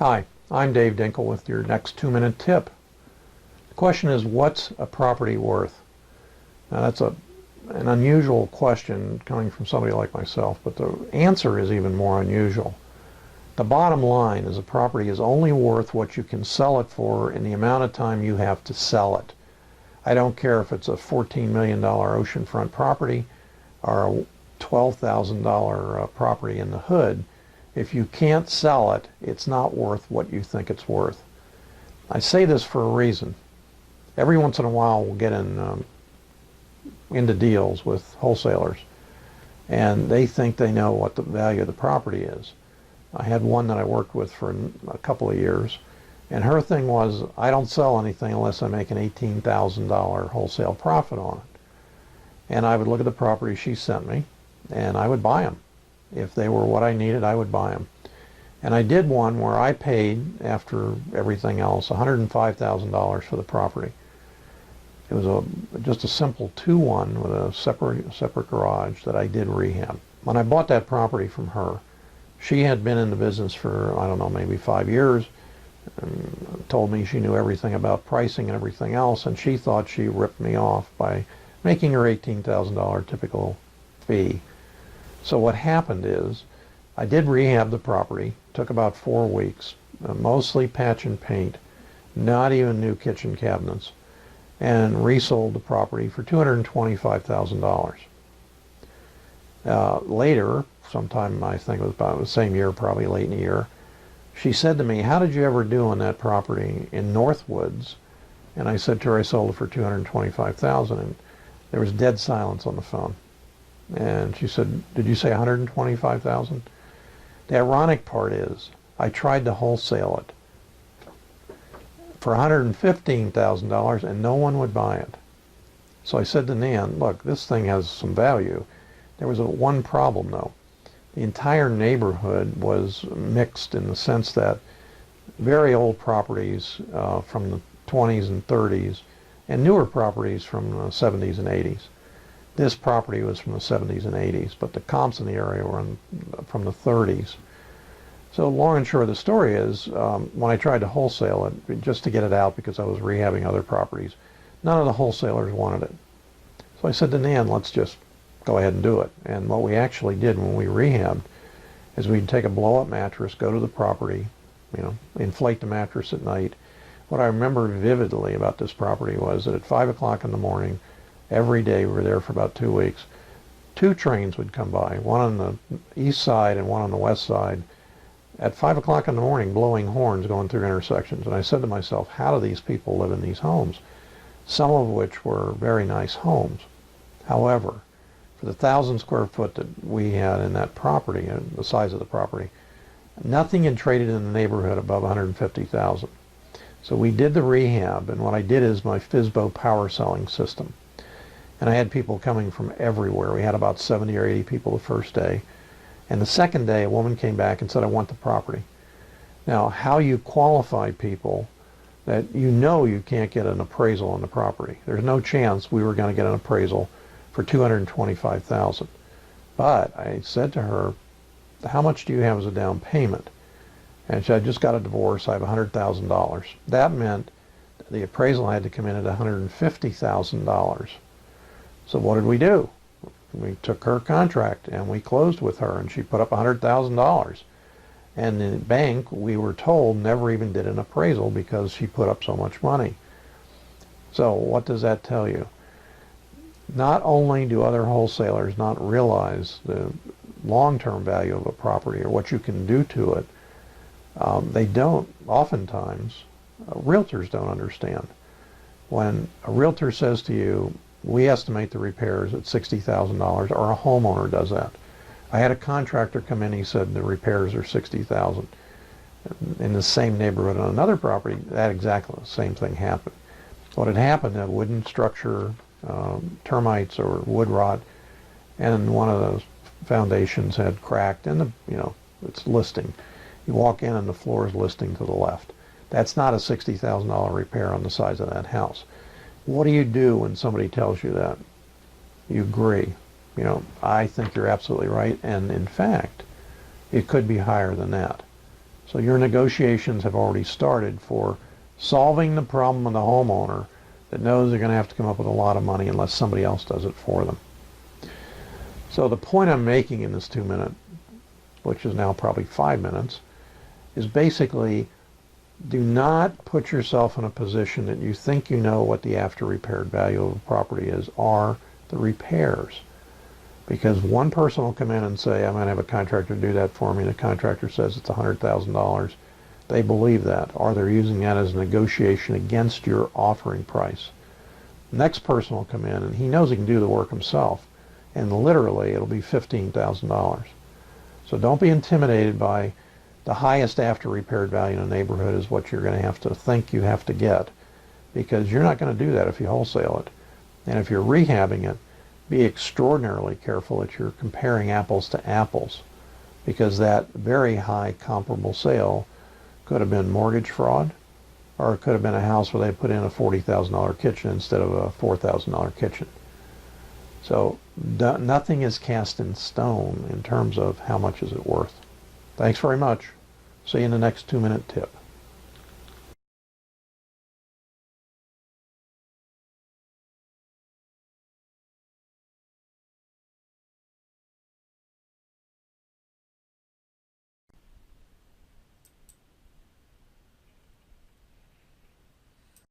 Hi, I'm Dave Dinkle with your next 2-minute tip. The question is, what's a property worth? Now that's an unusual question coming from somebody like myself, but the answer is even more unusual. The bottom line is a property is only worth what you can sell it for in the amount of time you have to sell it. I don't care if it's a $14 million oceanfront property or a $12,000 property in the hood. If you can't sell it, it's not worth what you think it's worth. I say this for a reason. Every once in a while we'll get into deals with wholesalers, and they think they know what the value of the property is. I had one that I worked with for a couple of years, and her thing was, I don't sell anything unless I make an $18,000 wholesale profit on it. And I would look at the property she sent me, and I would buy them. If they were what I needed, I would buy them. And I did one where I paid, after everything else, $105,000 for the property. It was just a simple 2-1 with a separate garage that I did rehab. When I bought that property from her, she had been in the business for, I don't know, maybe 5 years, and told me she knew everything about pricing and everything else, and she thought she ripped me off by making her $18,000 typical fee. So what happened is, I did rehab the property, took about 4 weeks, mostly patch and paint, not even new kitchen cabinets, and resold the property for $225,000. Later, sometime I think it was about the same year, probably late in the year, she said to me, "How did you ever do on that property in Northwoods?" And I said to her, I sold it for $225,000, and there was dead silence on the phone. And she said, "Did you say $125,000? The ironic part is, I tried to wholesale it for $115,000 and no one would buy it. So I said to Nan, look, this thing has some value. There was one problem though. The entire neighborhood was mixed in the sense that very old properties from the 20s and 30s and newer properties from the 70s and 80s. This property was from the 70s and 80s, but the comps in the area were from the 30s. So long and short of the story is, when I tried to wholesale it, just to get it out because I was rehabbing other properties, none of the wholesalers wanted it. So I said to Nan, let's just go ahead and do it. And what we actually did when we rehabbed is we'd take a blow-up mattress, go to the property, inflate the mattress at night. What I remember vividly about this property was that at 5 o'clock in the morning, every day, we were there for about 2 weeks, 2 trains would come by, one on the east side and one on the west side, at 5 o'clock in the morning, blowing horns going through intersections. And I said to myself, how do these people live in these homes? Some of which were very nice homes. However, for the 1,000 square foot that we had in that property, the size of the property, nothing had traded in the neighborhood above $150,000. So we did the rehab, and what I did is my FSBO power selling system. And I had people coming from everywhere. We had about 70 or 80 people the first day. And the second day, a woman came back and said, I want the property. Now, how you qualify people that you can't get an appraisal on the property. There's no chance we were going to get an appraisal for $225,000. But I said to her, how much do you have as a down payment? And she said, I just got a divorce, I have $100,000. That meant the appraisal had to come in at $150,000. So what did we do? We took her contract and we closed with her, and she put up $100,000. And the bank, we were told, never even did an appraisal because she put up so much money. So what does that tell you? Not only do other wholesalers not realize the long-term value of a property or what you can do to it, they don't, oftentimes, realtors don't understand. When a realtor says to you, we estimate the repairs at $60,000, or a homeowner does that. I had a contractor come in, he said the repairs are $60,000. In the same neighborhood on another property, that exactly the same thing happened. What had happened, a wooden structure, termites or wood rot, and one of those foundations had cracked, and it's listing. You walk in and the floor is listing to the left. That's not a $60,000 repair on the size of that house. What do you do when somebody tells you that? You agree. I think you're absolutely right, and in fact, it could be higher than that. So your negotiations have already started for solving the problem of the homeowner that knows they're going to have to come up with a lot of money unless somebody else does it for them. So the point I'm making in this 2-minute, which is now probably 5 minutes, is basically do not put yourself in a position that you think you know what the after repaired value of a property is or the repairs. Because one person will come in and say, I'm going to have a contractor do that for me. The contractor says it's $100,000. They believe that, or they're using that as a negotiation against your offering price. The next person will come in and he knows he can do the work himself, and literally it'll be $15,000. So don't be intimidated by the highest after repaired value in a neighborhood is what you're going to have to think you have to get, because you're not going to do that if you wholesale it. And if you're rehabbing it, be extraordinarily careful that you're comparing apples to apples, because that very high comparable sale could have been mortgage fraud, or it could have been a house where they put in a $40,000 kitchen instead of a $4,000 kitchen. So nothing is cast in stone in terms of how much is it worth. Thanks very much. See you in the next 2-minute tip.